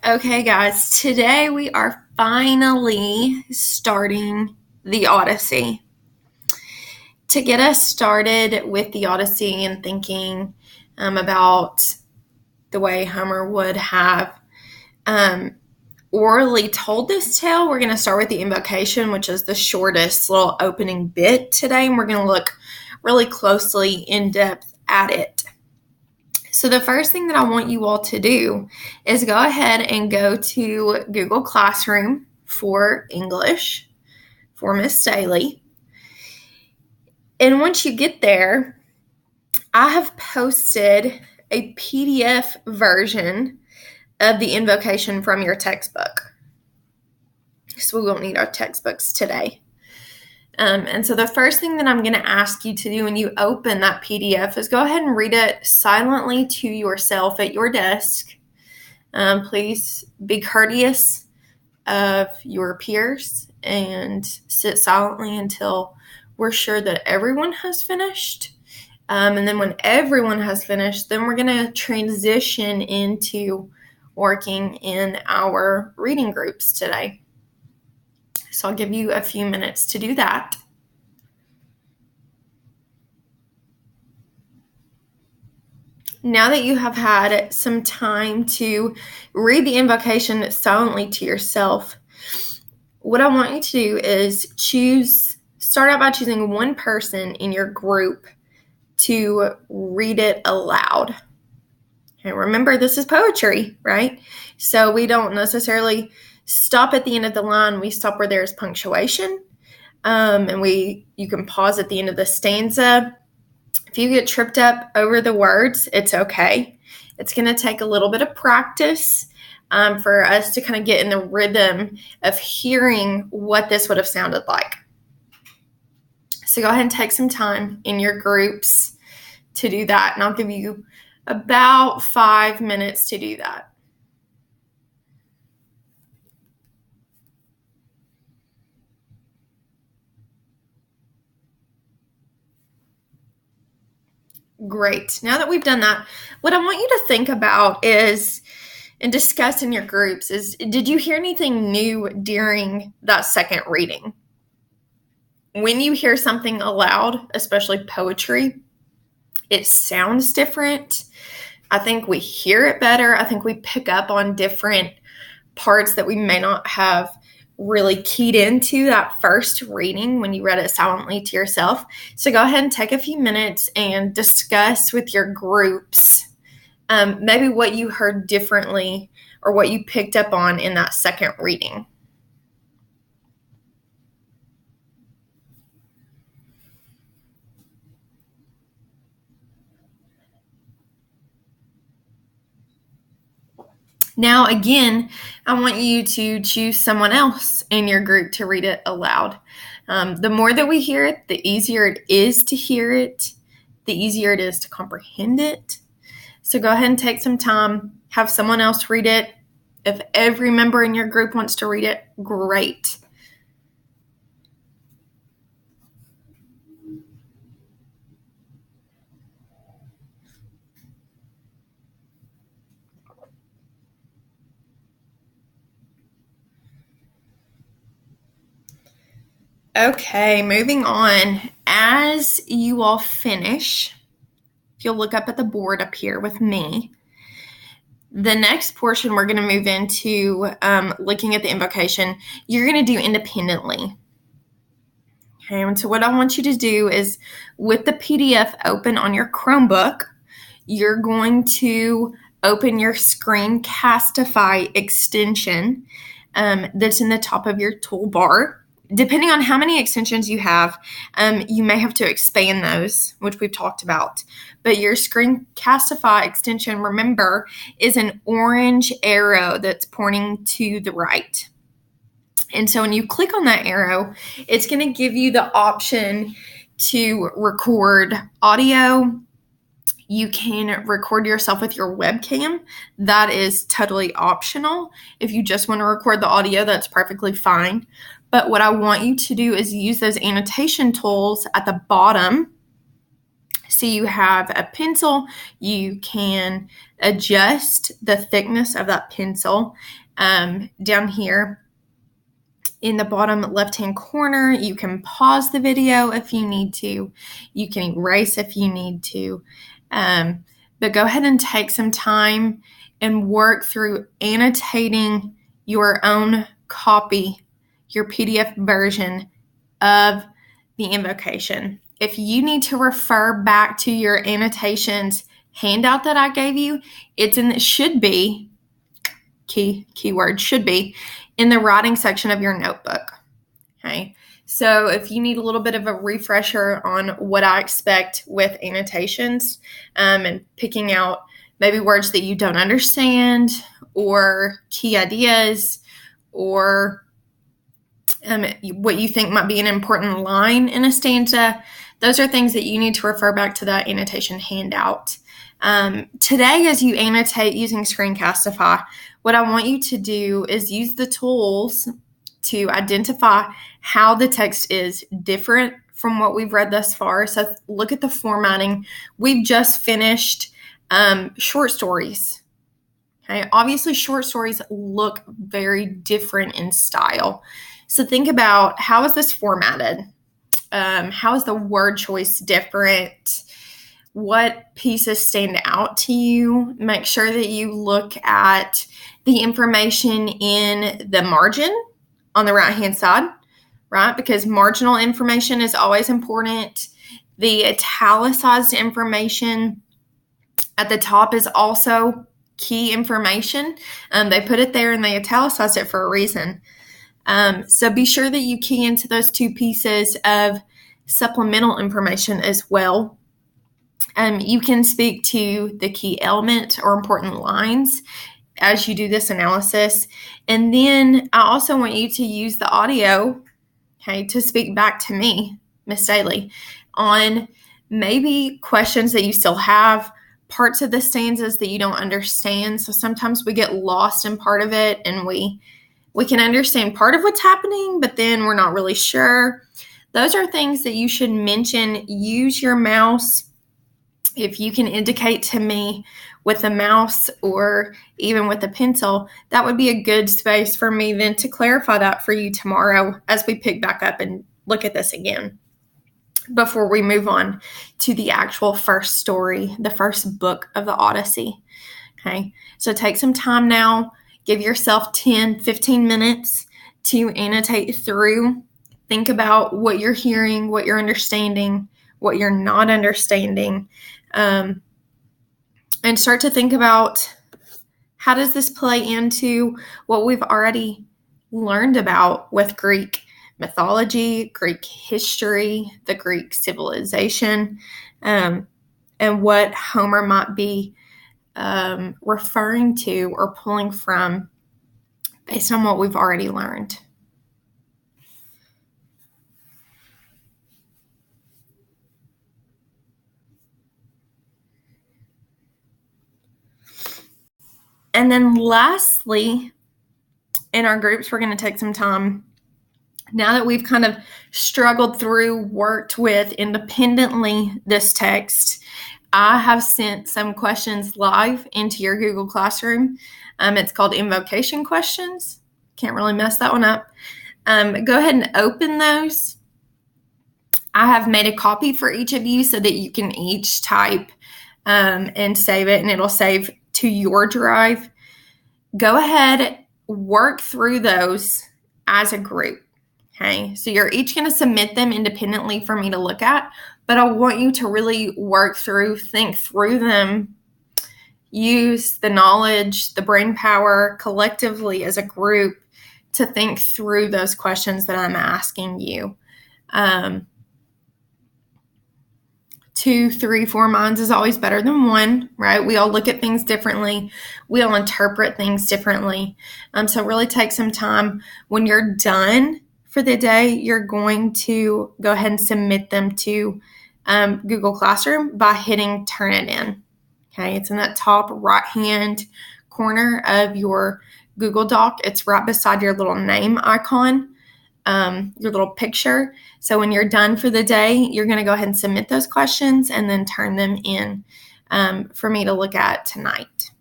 Okay, guys, today we are finally starting the Odyssey. To get us started with the Odyssey and thinking about the way Homer would have um, orally told this tale, we're going to start with the Invocation, which is the shortest little opening bit today, and we're going to look really closely in depth at it. So the first thing that I want you all to do is go ahead and go to Google Classroom for English for Miss Staley. And once you get there, I have posted a PDF version of the invocation from your textbook. So we won't need our textbooks today. And so the first thing that I'm going to ask you to do when you open that PDF is go ahead and read it silently to yourself at your desk. Please be courteous of your peers and sit silently until we're sure that everyone has finished. And then when everyone has finished, then we're going to transition into working in our reading groups today. So I'll give you a few minutes to do that. Now that you have had some time to read the invocation silently to yourself, what I want you to do is start out by choosing one person in your group to read it aloud. Okay, remember, this is poetry, right? So we don't necessarily stop at the end of the line. We stop where there's punctuation, and you can pause at the end of the stanza. If you get tripped up over the words, it's okay. It's going to take a little bit of practice for us to kind of get in the rhythm of hearing what this would have sounded like. So go ahead and take some time in your groups to do that, and I'll give you about 5 minutes to do that. Great. Now that we've done that, what I want you to think about is, and discuss in your groups, is did you hear anything new during that second reading? When you hear something aloud, especially poetry, it sounds different. I think we hear it better. I think we pick up on different parts that we may not have really keyed into that first reading when you read it silently to yourself. So go ahead and take a few minutes and discuss with your groups maybe what you heard differently or what you picked up on in that second reading. Now, again, I want you to choose someone else in your group to read it aloud. The more that we hear it, the easier it is to hear it, the easier it is to comprehend it. So go ahead and take some time, have someone else read it. If every member in your group wants to read it, great. Okay, moving on. As you all finish, if you'll look up at the board up here with me, the next portion we're going to move into looking at the invocation, you're going to do independently. Okay, and so what I want you to do is, with the PDF open on your Chromebook, you're going to open your Screencastify extension that's in the top of your toolbar. Depending on how many extensions you have, you may have to expand those, which we've talked about. But your Screencastify extension, remember, is an orange arrow that's pointing to the right. And so when you click on that arrow, it's going to give you the option to record audio. You can record yourself with your webcam. That is totally optional. If you just want to record the audio, that's perfectly fine. But what I want you to do is use those annotation tools at the bottom So you have a pencil, you can adjust the thickness of that pencil. Down here in the bottom left-hand corner, you can pause the video if you need to. You can erase if you need to. But go ahead and take some time and work through annotating your own copy, your PDF version of the invocation. If you need to refer back to your annotations handout that I gave you, should be in the writing section of your notebook. Okay. So if you need a little bit of a refresher on what I expect with annotations, and picking out maybe words that you don't understand or key ideas or what you think might be an important line in a stanza, those are things that you need to refer back to that annotation handout. Today, as you annotate using Screencastify, what I want you to do is use the tools to identify how the text is different from what we've read thus far. So look at the formatting. We've just finished short stories. Okay, obviously short stories look very different in style. So think about, how is this formatted? How is the word choice different? What pieces stand out to you? Make sure that you look at the information in the margin on the right-hand side, right? Because marginal information is always important. The italicized information at the top is also key information. They put it there and they italicized it for a reason. So be sure that you key into those two pieces of supplemental information as well. You can speak to the key element or important lines as you do this analysis. And then I also want you to use the audio, okay, to speak back to me, Miss Daly, on maybe questions that you still have, parts of the stanzas that you don't understand. So sometimes we get lost in part of it and we can understand part of what's happening, but then we're not really sure. Those are things that you should mention. Use your mouse. If you can indicate to me with a mouse or even with a pencil, that would be a good space for me then to clarify that for you tomorrow as we pick back up and look at this again before we move on to the actual first story, the first book of the Odyssey. Okay, so take some time now. Give yourself 10, 15 minutes to annotate through. Think about what you're hearing, what you're understanding, what you're not understanding, and start to think about, how does this play into what we've already learned about with Greek mythology, Greek history, the Greek civilization, and what Homer might be referring to or pulling from based on what we've already learned. And then lastly, in our groups, we're going to take some time, now that we've kind of struggled through, worked with independently this text, I have sent some questions live into your Google Classroom. It's called Invocation questions. Can't really mess that one up. Go ahead and open those. I have made a copy for each of you so that you can each type and save it, and it'll save to your drive. Go ahead, work through those as a group. Okay, so you're each going to submit them independently for me to look at, but I want you to really work through, think through them, use the knowledge, the brain power collectively as a group to think through those questions that I'm asking you. 2, 3, 4 minds is always better than one, right? We all look at things differently. We all interpret things differently. So really take some time. When you're done for the day, you're going to go ahead and submit them to Google Classroom by hitting Turn It In. Okay, it's in that top right-hand corner of your Google Doc. It's right beside your little name icon. your little picture. So when you're done for the day, you're going to go ahead and submit those questions and then turn them in for me to look at tonight.